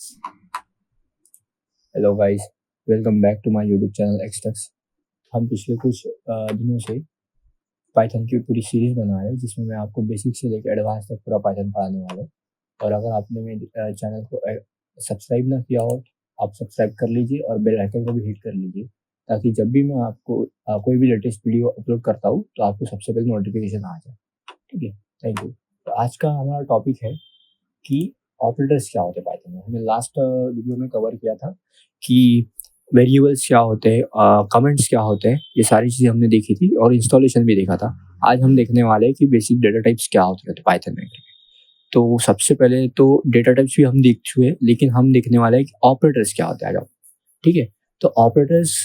Hello guys, welcome back to my YouTube channel Xtechs. हम पिछले कुछ दिनों से पाइथन की पूरी सीरीज बना रहे हैं जिसमें मैं आपको बेसिक से लेकर एडवांस तक पूरा पाइथन पढ़ाने वाला हूँ। और अगर आपने मेरे चैनल को सब्सक्राइब ना किया हो तो आप सब्सक्राइब कर लीजिए और बेल आइकन को भी हिट कर लीजिए, ताकि जब भी मैं आपको कोई भी लेटेस्ट वीडियो अपलोड करता हूँ तो आपको सबसे पहले नोटिफिकेशन आ जाए। ठीक है, थैंक यू। तो आज का हमारा टॉपिक है कि ऑपरेटर्स क्या होते हैं पाइथन में। हमने लास्ट वीडियो में कवर किया था कि वेरिएबल्स क्या होते हैं, कमेंट्स क्या होते हैं, ये सारी चीज़ें हमने देखी थी और इंस्टॉलेशन भी देखा था। आज हम देखने वाले हैं कि बेसिक डेटा टाइप्स क्या होते हैं पाइथन में। तो सबसे पहले तो डेटा टाइप्स भी हम देख चुके हैं, लेकिन हम देखने वाले हैं कि ऑपरेटर्स क्या होते हैं। आज ठीक है, तो ऑपरेटर्स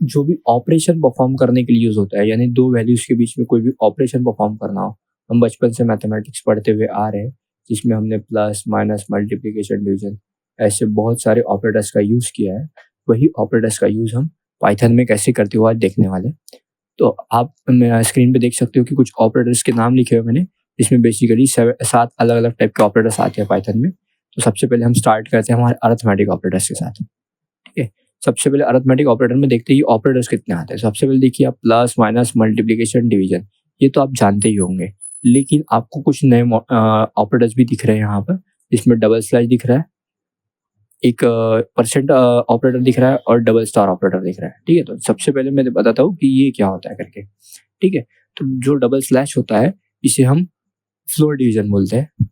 जो भी ऑपरेशन परफॉर्म करने के लिए यूज होता है, यानी दो वैल्यूज के बीच में कोई भी ऑपरेशन परफॉर्म करना हो। हम बचपन से मैथमेटिक्स पढ़ते हुए आ रहे हैं जिसमें हमने प्लस माइनस मल्टीप्लिकेशन डिवीजन ऐसे बहुत सारे ऑपरेटर्स का यूज किया है। वही ऑपरेटर्स का यूज हम पाइथन में कैसे करते हुए आज देखने वाले। तो आप मेरा स्क्रीन पे देख सकते हो कि कुछ ऑपरेटर्स के नाम लिखे हुए मैंने, इसमें बेसिकली 7 अलग अलग टाइप के ऑपरेटर्स आते हैं पाइथन में। तो सबसे पहले हम स्टार्ट करते हैं हमारे अरिथमेटिक ऑपरेटर्स के साथ। ठीक है, सबसे पहले अरिथमेटिक ऑपरेटर में देखते हैं ऑपरेटर्स कितने आते हैं। सबसे पहले देखिए आप प्लस माइनस मल्टीप्लिकेशन डिवीजन, ये तो आप जानते ही होंगे, लेकिन आपको कुछ नए ऑपरेटर्स भी दिख रहे हैं यहाँ पर। इसमें डबल स्लैश दिख रहा है, एक परसेंट ऑपरेटर दिख रहा है और डबल स्टार ऑपरेटर दिख रहा है। ठीक है, तो सबसे पहले मैं बताता हूँ कि ये क्या होता है करके। ठीक है, तो जो डबल स्लैश होता है इसे हम फ्लोर डिवीजन बोलते हैं।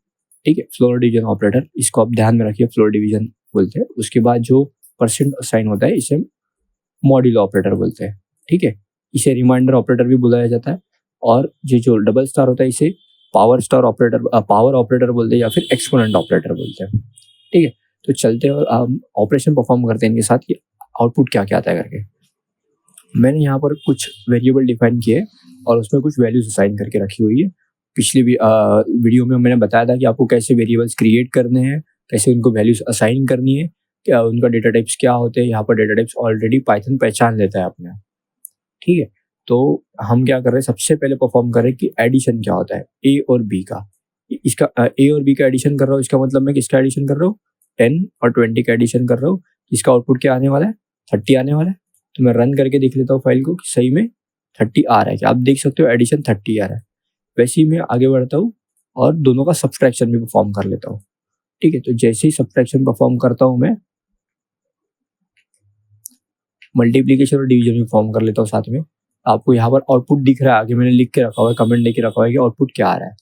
ठीक है, फ्लोर डिवीजन ऑपरेटर, इसको आप ध्यान में रखिए, फ्लोर डिवीजन बोलते हैं। उसके बाद जो परसेंट साइन होता है इसे मॉड्यूलो ऑपरेटर बोलते हैं। ठीक है, इसे रिमाइंडर ऑपरेटर भी बुलाया जाता है। और ये जो डबल स्टार होता है इसे power star operator, power operator बोलते हैं या फिर एक्सपोनेंट ऑपरेटर बोलते हैं। ठीक है, तो चलते और हम ऑपरेशन परफॉर्म करते हैं इनके साथ कि आउटपुट क्या क्या आता है करके। मैंने यहाँ पर कुछ वेरिएबल डिफाइन किए और उसमें कुछ वैल्यूज असाइन करके रखी हुई है। पिछली वीडियो में मैंने बताया था कि आपको कैसे वेरिएबल्स क्रिएट करने हैं, कैसे उनको वैल्यूज असाइन करनी है, क्या उनका डेटा टाइप्स क्या होते हैं। यहाँ पर डेटा टाइप्स ऑलरेडी पाइथन पहचान लेता है अपने। ठीक है, तो हम क्या कर रहे हैं, सबसे पहले परफॉर्म कर रहे हैं कि एडिशन क्या होता है ए और बी का। इसका ए और बी का एडिशन कर रहा हूँ, इसका मतलब मैं किसका एडिशन कर रहा हूँ, 10 और 20 का एडिशन कर रहा हूँ। इसका आउटपुट क्या आने वाला है, 30 आने वाला है। तो मैं रन करके देख लेता हूँ फाइल को कि सही में 30 आ रहा है। क्या आप देख सकते हो, एडिशन 30 आ रहा है। वैसे ही मैं आगे बढ़ता हूँ और दोनों का सब्सट्रैक्शन भी परफॉर्म कर लेता हूँ। ठीक है, तो जैसे ही सब्सट्रैक्शन परफॉर्म करता हूँ मैं मल्टीप्लिकेशन और डिवीजन भी फॉर्म कर लेता हूँ साथ में। आपको यहाँ पर आउटपुट दिख रहा है, आगे मैंने लिख के रखा हुआ है, कमेंट लेके रखा हुआ है कि आउटपुट क्या आ रहा है।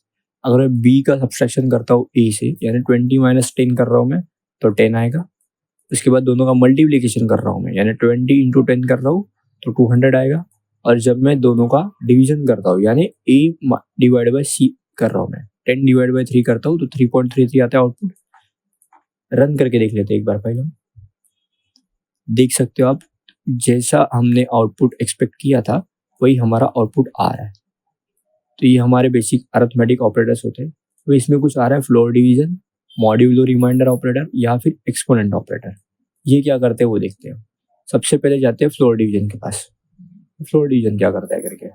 अगर मैं बी का सब्सट्रैक्शन करता हूँ ए से, यानी 20 माइनस 10 कर रहा हूँ मैं, तो 10 आएगा। उसके बाद दोनों का मल्टीप्लिकेशन कर रहा हूँ मैं, यानी 20 इंटू 10 कर रहा हूँ तो 200 आएगा। और जब मैं दोनों का डिवीजन करता हूँ, यानी ए डिवाइड बाई सी कर रहा हूँ मैं, 10 डिवाइड बाई 3 करता हूँ तो 3.33 आता है आउटपुट। रन करके देख लेते हैं एक बार फाइल हम। देख सकते हो आप, जैसा हमने आउटपुट एक्सपेक्ट किया था वही हमारा आउटपुट आ रहा है। तो ये हमारे बेसिक अरिथमेटिक ऑपरेटर्स होते हैं। तो इसमें कुछ आ रहा है floor division, modulo remainder operator या फिर एक्सपोनेंट ऑपरेटर। ये क्या करते हैं वो देखते हैं। सबसे पहले जाते हैं फ्लोर डिवीजन के पास। फ्लोर डिवीजन क्या करता है करके,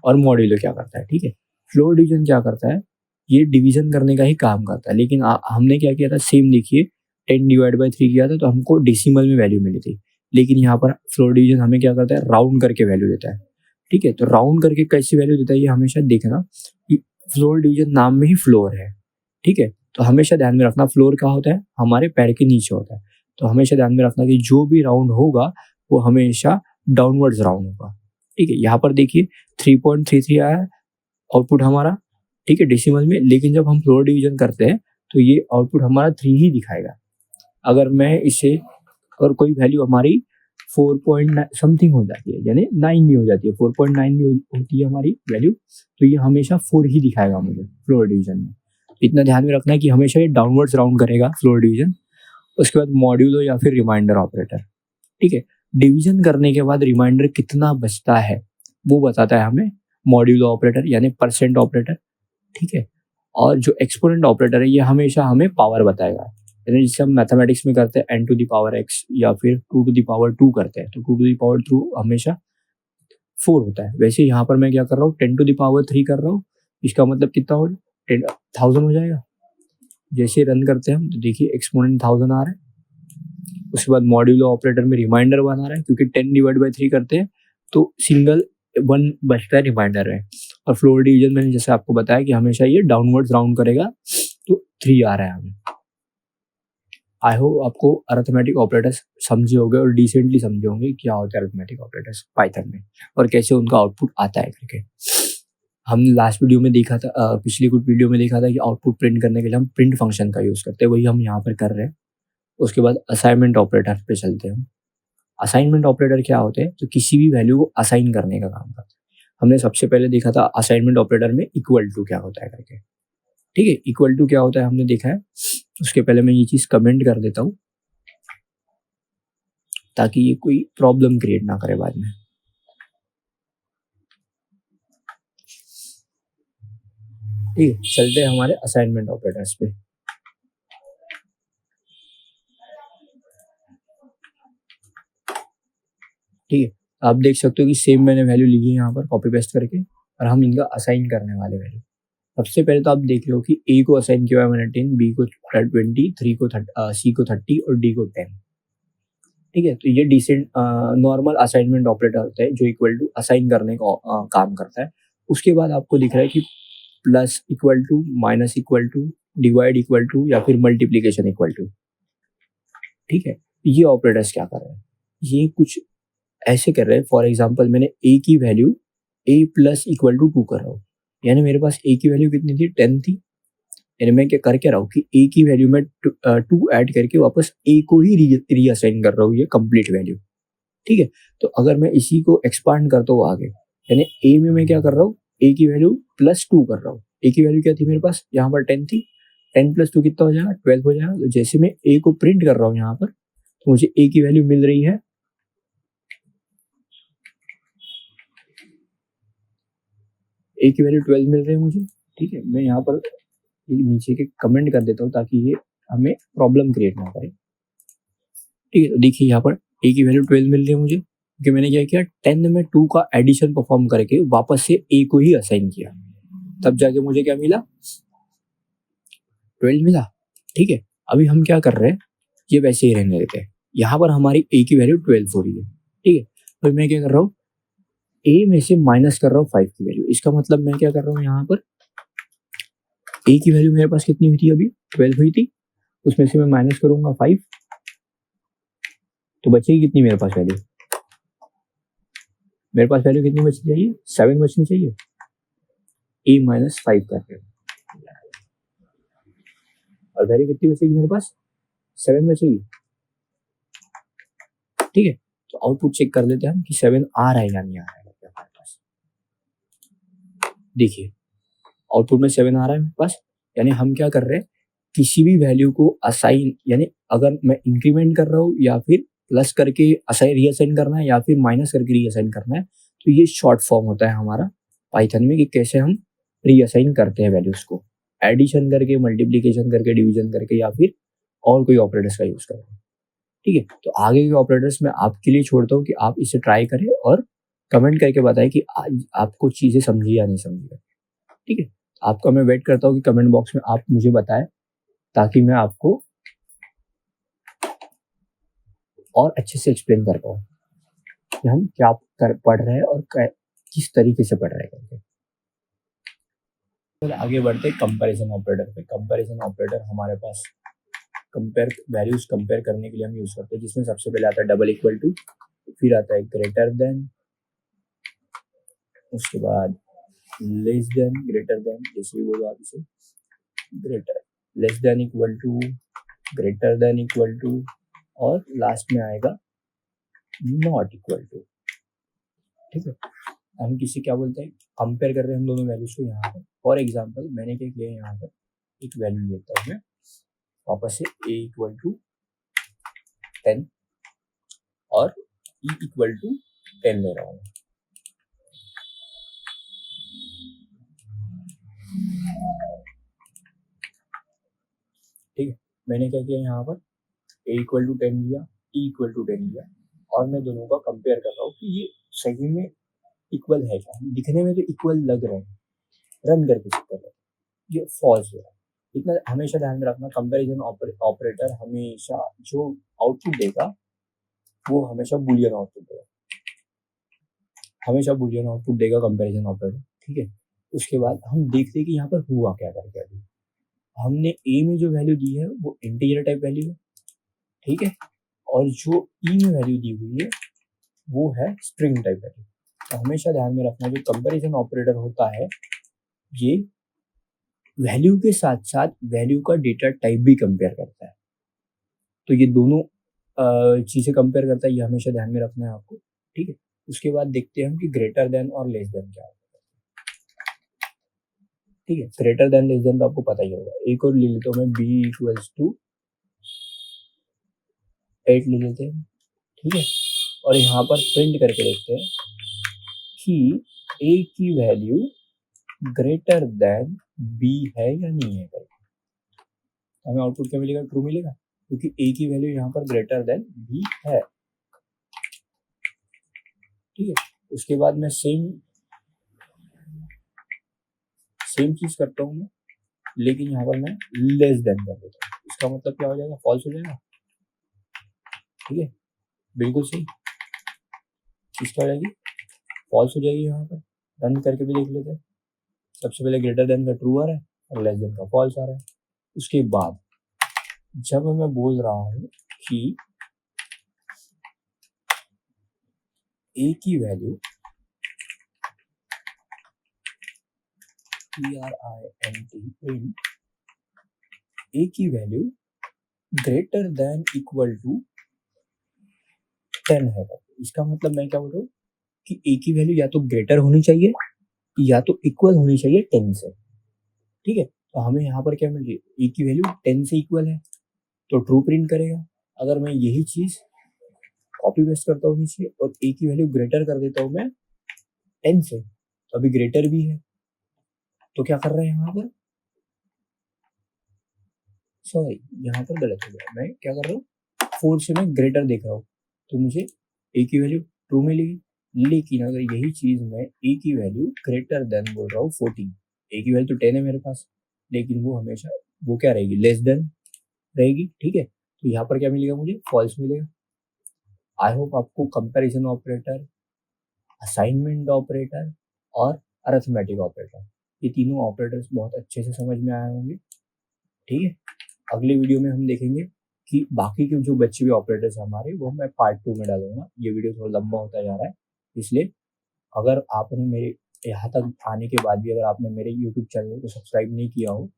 और मॉड्यूलो क्या करता है। ठीक है, फ्लोर डिवीजन क्या करता है, ये डिवीजन करने का ही काम करता है। लेकिन हमने क्या किया था, सेम देखिए 10 डिवाइड बाई 3 किया था तो हमको डेसिमल में वैल्यू मिली थी। लेकिन यहाँ पर फ्लोर डिवीजन हमें क्या करता है, राउंड करके वैल्यू देता है। ठीक है, तो राउंड करके कैसी वैल्यू देता है ये हमेशा देखना कि फ्लोर डिवीजन नाम में ही फ्लोर है। ठीक है, तो हमेशा ध्यान में रखना फ्लोर क्या होता है, हमारे पैर के नीचे होता है। तो हमेशा ध्यान में रखना कि जो भी राउंड होगा वो हमेशा डाउनवर्ड्स राउंड होगा। ठीक है, यहाँ पर देखिए 3.33 आया है आउटपुट हमारा। ठीक है, डेसिमल में। लेकिन जब हम फ्लोर डिवीजन करते हैं तो ये आउटपुट हमारा 3 ही दिखाएगा। अगर मैं इसे, अगर कोई वैल्यू हमारी 4 समथिंग हो जाती है, यानी 9 भी हो जाती है, 4.9 भी होती है हमारी वैल्यू, तो ये हमेशा 4 ही दिखाएगा मुझे फ्लोर डिवीजन में। इतना ध्यान में रखना है कि हमेशा ये डाउनवर्ड्स राउंड करेगा फ्लोर डिवीजन। उसके बाद मॉड्यूलो या फिर रिमाइंडर ऑपरेटर। ठीक है, डिवीजन करने के बाद रिमाइंडर कितना बचता है वो बताता है हमें मॉड्यूलो ऑपरेटर, यानी परसेंट ऑपरेटर। ठीक है, और जो एक्सपोनेंट ऑपरेटर है ये हमेशा हमें पावर बताएगा, यानी जिसे हम मैथमेटिक्स में करते हैं n to the power x या फिर 2 टू द पावर 2 करते हैं, तो 2 टू द पावर 2 हमेशा 4 होता है। वैसे यहाँ पर मैं क्या कर रहा हूँ, 10 टू द पावर 3 कर रहा हूँ, इसका मतलब कितना हो, 10,000 हो जाएगा। जैसे रन करते हैं हम तो देखिए एक्सपोनेंट 1000 आ रहा है। उसके बाद मॉड्यूलो ऑपरेटर में रिमाइंडर 1 आ रहा है, क्योंकि 10/3 करते हैं तो सिंगल 1 बचता है रिमाइंडर में। और फ्लोर डिवीजन मैंने जैसे आपको बताया कि हमेशा ये डाउनवर्ड्स राउंड करेगा, तो 3 आ रहा है हमें। आई होप आपको अरिथमेटिक ऑपरेटर्स समझे होंगे और डिसेंटली समझे होंगे क्या होता है अरिथमेटिक ऑपरेटर्स पाइथन में और कैसे उनका आउटपुट आता है करके। हमने लास्ट वीडियो में देखा था, पिछली कुछ वीडियो में देखा था कि आउटपुट प्रिंट करने के लिए हम प्रिंट फंक्शन का यूज़ करते हैं, वही हम यहाँ पर कर रहे हैं। उसके बाद असाइनमेंट ऑपरेटर पे चलते हैं हम। असाइनमेंट ऑपरेटर क्या होते हैं, तो किसी भी वैल्यू को असाइन करने का काम करते हैं। हमने सबसे पहले देखा था असाइनमेंट ऑपरेटर में इक्वल टू क्या होता है करके, ठीक है। इक्वल टू क्या होता है हमने देखा है। उसके पहले मैं ये चीज़ कमेंट कर देता हूँ ताकि ये कोई प्रॉब्लम क्रिएट ना करे बाद में। ठीक है, चलते हैं हमारे असाइनमेंट ऑपरेटर्स पे। ठीक है, आप देख सकते हो कि सेम मैंने वैल्यू ली है यहाँ पर कॉपी पेस्ट करके, और हम इनका असाइन करने वाले वैल्यू। सबसे पहले तो आप देख रहे हो कि ए को असाइन किया है मैंने 10, बी को 20, सी को 30 और डी को 10। ठीक है, तो ये डिसेंट नॉर्मल असाइनमेंट ऑपरेटर होता है जो इक्वल टू असाइन करने का काम करता है। उसके बाद आपको दिख रहा है कि plus equal to, minus equal to, divide equal to या फिर मल्टीप्लीकेशन इक्वल टू। ठीक है, ये ऑपरेटर्स क्या कर रहे हैं, ये कुछ ऐसे कर रहे हैं। फॉर एग्जाम्पल मैंने ए की value A plus equal to 2 कर रहा हूँ, यानी मेरे पास ए की वैल्यू कितनी थी, 10 थी। यानी मैं क्या कर रहा हूँ कि ए की वैल्यू में 2 ऐड करके वापस ए को ही रीअसाइन कर रहा हूँ, ये कंप्लीट वैल्यू। ठीक है, तो अगर मैं इसी को एक्सपांड करता हूँ आगे, यानी ए में मैं क्या कर रहा हूँ, ए की वैल्यू +2 कर रहा हूँ। ए की वैल्यू क्या थी मेरे पास, यहाँ पर 10 थी, 10 + 2 कितना हो जाएगा, 12 हो जाएगा। तो जैसे मैं ए को प्रिंट कर रहा हूँ यहाँ पर, तो मुझे ए की वैल्यू मिल रही है, ए की वैल्यू 12 मिल रही है मुझे। ठीक है, मैं यहाँ पर नीचे के कमेंट कर देता हूँ ताकि ये हमें प्रॉब्लम क्रिएट ना करे। ठीक है, तो देखिए यहाँ पर ए की वैल्यू 12 मिल रही है मुझे, क्योंकि मैंने क्या किया, 10 में 2 का एडिशन परफॉर्म करके वापस से ए को ही असाइन किया, तब जाके मुझे क्या मिला, 12 मिला। ठीक है, अभी हम क्या कर रहे हैं, ये वैसे ही रहने देते हैं। यहाँ पर हमारी ए की वैल्यू 12 हो रही है। ठीक है, तो मैं क्या कर रहा हूँ, ए में से माइनस कर रहा हूँ 5 की वैल्यू। इसका मतलब मैं क्या कर रहा हूँ, यहाँ पर ए की वैल्यू मेरे पास कितनी हुई थी, अभी 12 हुई थी, उसमें से मैं माइनस करूंगा 5, तो बचेगी कितनी मेरे पास वैल्यू, मेरे पास वैल्यू कितनी बचनी चाहिए, 7 बचनी चाहिए। ए माइनस 5 करके, और वैल्यू कितनी बचेगी मेरे पास, 7 बचेगी। ठीक है, तो आउटपुट चेक कर लेते हैं हम कि 7 आ रहा है या नहीं आ रहा है हमारे पास। देखिए आउटपुट में 7 आ रहा है मेरे पास, यानी हम क्या कर रहे हैं, किसी भी वैल्यू को असाइन, यानी अगर मैं इंक्रीमेंट कर रहा हूँ या फिर प्लस करके असाइन रीअसाइन करना है या फिर माइनस करके रीअसाइन करना है, तो ये शॉर्ट फॉर्म होता है हमारा पाइथन में कि कैसे हम रीअसाइन करते हैं वैल्यूज को, एडिशन करके, मल्टीप्लीकेशन करके, डिवीजन करके, या फिर और कोई ऑपरेटर्स का यूज करके। ठीक है, तो आगे के ऑपरेटर्स मैं आपके लिए छोड़ता हूँ कि आप इसे ट्राई करें और कमेंट करके बताएं कि आपको चीजें समझी या नहीं समझी। ठीक है, आपका मैं वेट करता हूँ कि कमेंट बॉक्स में आप मुझे बताएं, ताकि मैं आपको और अच्छे से एक्सप्लेन कर पाऊँ कि हम क्या पढ़ रहे हैं और किस तरीके से पढ़ रहे हैं करके। तो आगे बढ़ते कंपैरिजन ऑपरेटर पे। कंपैरिजन ऑपरेटर हमारे पास वैल्यूज कंपेयर करने के लिए हम यूज करते हैं, जिसमें सबसे पहले आता है डबल इक्वल टू, फिर आता है ग्रेटर देन, उसके बाद लेस देन, ग्रेटर देन, जैसे भी बोलो आप इसे, greater, less than equal to, greater than equal to, और लास्ट में आएगा नॉट इक्वल टू। ठीक है, हम किसी क्या बोलते हैं, कंपेयर कर रहे हैं हम दोनों वैल्यूज को। यहाँ पर फॉर एग्जांपल मैंने क्या किया है, यहाँ पर एक वैल्यू लेता हूँ मैं वापस से, a इक्वल टू 10 और e इक्वल टू 10 ले रहा हूँ। ठीक है, मैंने क्या किया यहाँ पर, a इक्वल टू 10 लिया, e इक्वल टू 10 लिया, और मैं दोनों का कंपेयर कर रहा हूँ कि ये सही में इक्वल है क्या। दिखने में तो इक्वल लग रहे हैं, रन करके चेक कर रहे हैं, ये फॉल्स है, इतना हमेशा ध्यान में रखना, कंपैरिजन ऑपरेटर हमेशा जो आउटपुट देगा वो हमेशा बूलियन आउटपुट देगा, हमेशा बूलियन आउटपुट देगा कंपैरिजन ऑपरेटर। ठीक है, उसके बाद हम देखते हैं कि यहाँ पर हुआ क्या करके। अभी हमने ए में जो वैल्यू दी है वो इंटीजर टाइप वैल्यू है, ठीक है, और जो ई में वैल्यू दी हुई है वो है स्ट्रिंग टाइप वैल्यू। तो हमेशा ध्यान में रखना जो कंपैरिजन ऑपरेटर होता है ये वैल्यू के साथ साथ वैल्यू का डेटा टाइप भी कंपेयर करता है। तो ये दोनों चीज़ें कंपेयर करता है, ये हमेशा ध्यान में रखना है आपको। ठीक है, उसके बाद देखते हैं हम कि ग्रेटर देन और लेस देन क्या होता है। ठीक है, ग्रेटर देन लेस देन तो आपको पता ही होगा। एक और ले लेता हूँ मैं, बी इक्वल्स टू 8 ले लेते हैं। ठीक है, और यहाँ पर प्रिंट करके देखते हैं कि ए की वैल्यू ग्रेटर देन बी है या नहीं है करके। हमें आउटपुट क्या मिलेगा? ट्रू मिलेगा, क्योंकि ए की वैल्यू यहाँ पर ग्रेटर देन बी है। ठीक है, उसके बाद मैं सेम चीज करता हूँ मैं, लेकिन यहाँ पर मैं लेस देन कर देता हूँ। इसका मतलब क्या हो जाएगा? फॉल्स हो जाएगा। ठीक है, बिल्कुल सही, इसका हो जाएगी फॉल्स हो जाएगी। यहाँ पर रन करके भी देख लेते हैं। सबसे पहले ग्रेटर देन का ट्रू आ रहा है और लेस देन का फॉल्स आ रहा है। उसके बाद जब मैं बोल रहा हूँ कि ए की वैल्यू प्रिंट ए की value greater than equal to 10 है, इसका मतलब मैं क्या बोल रहा हूँ कि ए की वैल्यू या तो ग्रेटर होनी चाहिए या तो इक्वल होनी चाहिए 10 से। ठीक है, तो हमें यहाँ पर क्या मिल रही है? ए की वैल्यू 10 से इक्वल है तो ट्रू प्रिंट करेगा। अगर मैं यही चीज कॉपी पेस्ट करता हूँ नीचे और ए की वैल्यू ग्रेटर कर देता हूँ मैं 10 से, तो अभी ग्रेटर भी है, तो क्या कर रहे हैं यहाँ पर? सॉरी, यहाँ पर गलत हो गया। मैं क्या कर रहा हूँ? 4 से मैं ग्रेटर देख रहा हूँ, तो मुझे ए की वैल्यू ट्रू मिलेगी। लेकिन अगर यही चीज मैं ए की वैल्यू ग्रेटर देन बोल रहा हूँ 14, ए की वैल्यू तो 10 है मेरे पास, लेकिन वो हमेशा वो क्या रहेगी? लेस देन रहेगी। ठीक है, तो यहाँ पर क्या मिलेगा? मुझे फॉल्स मिलेगा। आई होप आपको कंपैरिजन ऑपरेटर, असाइनमेंट ऑपरेटर और अरिथमेटिक ऑपरेटर, ये तीनों ऑपरेटर्स बहुत अच्छे से समझ में आए होंगे। ठीक है, अगले वीडियो में हम देखेंगे कि बाकी के जो बचे हुए ऑपरेटर्स हमारे वो मैं पार्ट 2 में डालूंगा। ये वीडियो थोड़ा लंबा होता जा रहा है, इसलिए अगर आपने मेरे यहाँ तक आने के बाद भी अगर आपने मेरे यूट्यूब चैनल को सब्सक्राइब नहीं किया हो,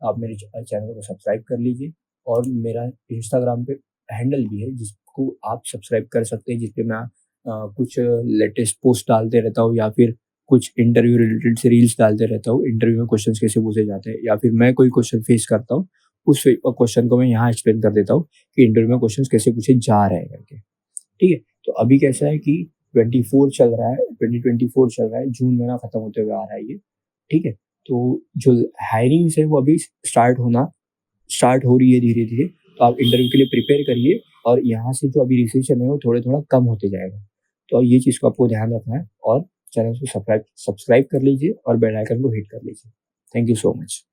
आप मेरे चैनल को सब्सक्राइब कर लीजिए। और मेरा इंस्टाग्राम पे हैंडल भी है जिसको आप सब्सक्राइब कर सकते हैं, जिसपे मैं कुछ लेटेस्ट पोस्ट डालते रहता हूँ या फिर कुछ इंटरव्यू रिलेटेड से रील्स डालते रहता हूँ। इंटरव्यू में क्वेश्चन कैसे पूछे जाते हैं या फिर मैं कोई क्वेश्चन फेस करता हूँ, उस क्वेश्चन को मैं यहाँ एक्सप्लेन कर देता हूँ कि इंटरव्यू में क्वेश्चन कैसे पूछे जा रहे हैं करके। ठीक है, तो अभी कैसा है कि 24 चल रहा है, 2024 चल रहा है, जून महीना खत्म होते हुए आ रहा है ये। ठीक है, तो जो हायरिंग है वो अभी स्टार्ट हो रही है धीरे धीरे, तो आप इंटरव्यू के लिए प्रिपेयर करिए और यहाँ से जो अभी रिसेशन है वो थोड़ा थोड़ा कम होते जाएगा। तो ये चीज़ को आपको ध्यान रखना है और चैनल को सब्सक्राइब कर लीजिए और बेल आइकन को हिट कर लीजिए। Thank you so much.